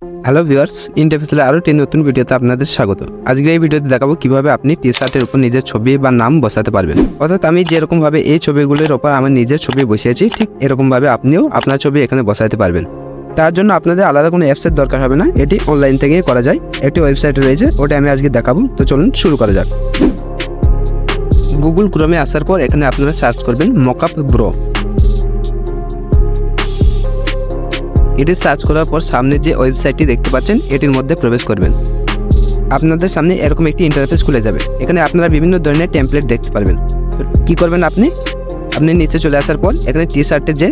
Hello viewers, ইন্টারফেসের আরও একটি নতুন ভিডিওতে আপনাদের স্বাগত। আজকের এই ভিডিওতে দেখাবো কিভাবে আপনি টি শার্টের উপর নিজের ছবি বা নাম বসাতে পারবেন। অর্থাৎ আমি যেরকমভাবে এই ছবিগুলোর ওপর আমার নিজের ছবি বসিয়েছি, ঠিক এরকমভাবে আপনিও আপনার ছবি এখানে বসাতে পারবেন। তার জন্য আপনাদের আলাদা কোনো অ্যাপসের দরকার হবে না, এটি অনলাইন থেকেই করা যায়। একটি ওয়েবসাইট রয়েছে, ওটা আমি আজকে দেখাবো। তো চলুন শুরু করা যাক। গুগল ক্রোমে আসার পর এখানে আপনারা সার্চ করবেন মকআপ ব্রো। এটি সার্চ করার পর সামনে যে ওয়েবসাইটটি দেখতে পাচ্ছেন এটির মধ্যে প্রবেশ করবেন। আপনাদের সামনে এরকম একটি ইন্টারফেস খুলে যাবে। এখানে আপনারা বিভিন্ন ধরনের টেমপ্লেট দেখতে পারবেন। কি করবেন, আপনি নিচে চলে আসার পর এখানে টি শার্টের যে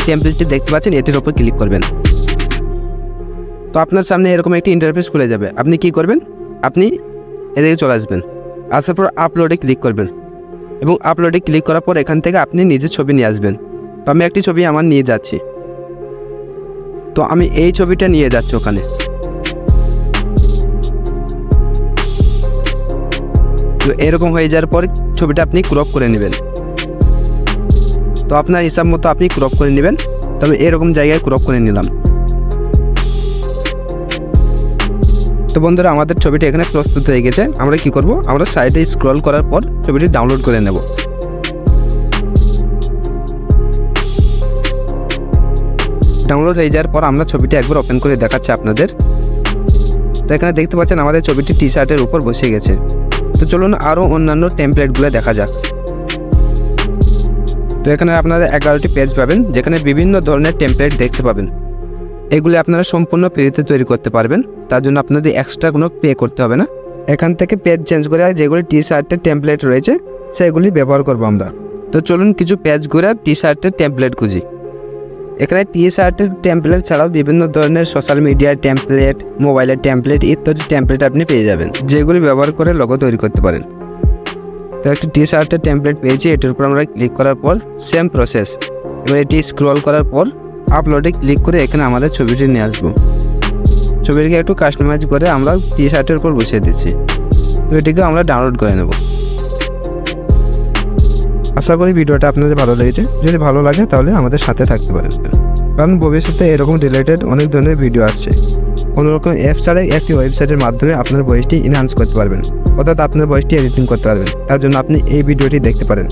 টেমপ্লেটটি দেখতে পাচ্ছেন এটির উপর ক্লিক করবেন। তো আপনার সামনে এরকম একটি ইন্টারফেস খুলে যাবে। আপনি কি করবেন, আপনি এদিকে চলে আসবেন। আসার পর আপলোডে ক্লিক করবেন এবং আপলোডে ক্লিক করার পর এখান থেকে আপনি নিজের ছবি নিয়ে আসবেন। তো আমি একটি ছবি আমার নিয়ে যাচ্ছি। তো আমি এই ছবিটা নিয়ে যাচ্ছি ওখানে। তো এরকম হয়ে যাওয়ার পর ছবিটা আপনি ক্রপ করে নেবেন। তো আপনার হিসাব মতো আপনি ক্রপ করে নেবেন। তবে এরকম জায়গায় ক্রপ করে নিলাম। তো বন্ধুরা, আমাদের ছবিটা এখানে প্রস্তুত হয়ে গেছে। আমরা কি করব, আমরা সাইডে স্ক্রল করার পর ছবিটি ডাউনলোড করে নেব। ডাউনলোড হয়ে যাওয়ার পর আমরা ছবিটি একবার ওপেন করে দেখাচ্ছি আপনাদের। তো এখানে দেখতে পাচ্ছেন আমাদের ছবিটি টি শার্টের উপর বসে গেছে। তো চলুন আরও অন্যান্য টেমপ্লেটগুলো দেখা যাক। তো এখানে আপনারা 11টি পেজ পাবেন, যেখানে বিভিন্ন ধরনের টেমপ্লেট দেখতে পাবেন। এগুলি আপনারা সম্পূর্ণ ফ্রিতে তৈরি করতে পারবেন। তার জন্য আপনাদের এক্সট্রা কোনো পে করতে হবে না। এখান থেকে পেজ চেঞ্জ করে যেগুলি টি শার্টের টেমপ্লেট রয়েছে সেগুলি ব্যবহার করব আমরা। তো চলুন কিছু পেজ ঘুরে টি শার্টের টেমপ্লেট খুঁজি। এখানে টি শার্টের টেমপ্লেট ছাড়াও বিভিন্ন ধরনের সোশ্যাল মিডিয়ার টেমপ্লেট, মোবাইলের টেমপ্লেট ইত্যাদি টেমপ্লেট আপনি পেয়ে যাবেন, যেগুলি ব্যবহার করে লোগো তৈরি করতে পারেন। তো একটি টি শার্টের টেমপ্লেট পেয়েছি, এটির উপর আমরা ক্লিক করার পর সেম প্রসেস। এবার এটি স্ক্রল করার পর আপলোডে ক্লিক করে এখানে আমাদের ছবিটি নিয়ে আসবো। ছবিটিকে একটু কাস্টমাইজ করে আমরা টি শার্টের উপর বসিয়ে দিচ্ছি। তো এটিকে আমরা ডাউনলোড করে নেব। আশা করি ভিডিওটা আপনাদের ভালো লেগেছে। যদি ভালো লাগে তাহলে আমাদের সাথে থাকতে পারেন, কারণ ভবিষ্যতে এরকম রিলেটেড অনেক ধরনের ভিডিও আসছে। কোনো রকম অ্যাপ ছাড়াই একটি ওয়েবসাইটের মাধ্যমে আপনার ভয়েসটি এনহান্স করতে পারবেন, অর্থাৎ আপনার ভয়েসটি এডিটিং করতে পারবেন। তার জন্য আপনি এই ভিডিওটি দেখতে পারেন।